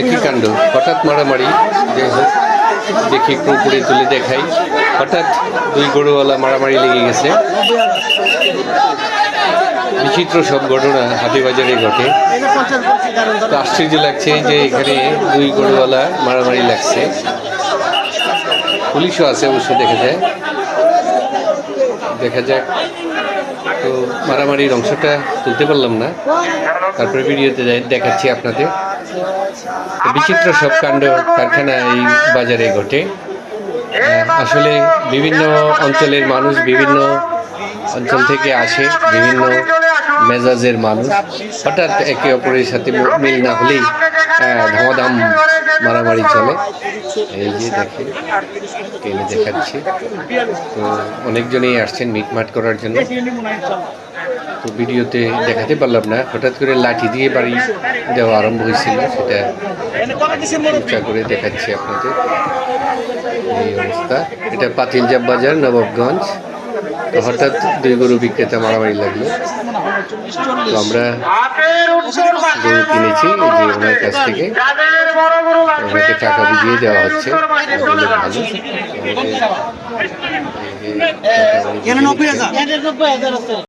একই কাণ্ড, হঠাৎ মারামারি। যাই হোক, দেখি একটু উপরে তুলে দেখাই। হঠাৎ দুই গরুওয়ালা মারামারি লেগে গেছে। বিচিত্র সব ঘটনা হাটে-বাজারে ঘটে। তো আশ্চর্য লাগছে যে এখানে দুই গরুওয়ালা মারামারি লাগছে। পুলিশও আছে অবশ্য, দেখা যাক। তো মারামারির অংশটা তুলতে পারলাম না, তারপরে ভিডিওতে দেখাচ্ছি আপনাদের। বিচিত্র সব কাণ্ড কারখানা এই বাজারে ঘটে। আসলে বিভিন্ন অঞ্চলের মানুষ, বিভিন্ন অঞ্চল থেকে আসে, বিভিন্ন মেজাজের মানুষ। হঠাৎ একে অপরের সাথে মিল না হলেই ধমাধাম মারামারি চলে। এই যে দেখেন, টেনে দেখাচ্ছি। তো অনেকজনই আসছেন মিটমাট করার জন্য। তো ভিডিওতে দেখাতে পারলাম না, হঠাৎ করে লাঠি দিয়ে বাড়ি দেওয়া আরম্ভ হয়েছিল, সেটা উঁচা করে দেখাচ্ছি আপনাদের। এই অবস্থা। এটা পাতিলজাব বাজার, নবাবগঞ্জ। তো হঠাৎ দুই গরু বিক্রেতা মারামারি লাগলো। তো আমরা গরু কিনেছি এই যে ওনার কাছ থেকে, ওনাকে টাকা বুঝিয়ে দেওয়া হচ্ছে। ভালো।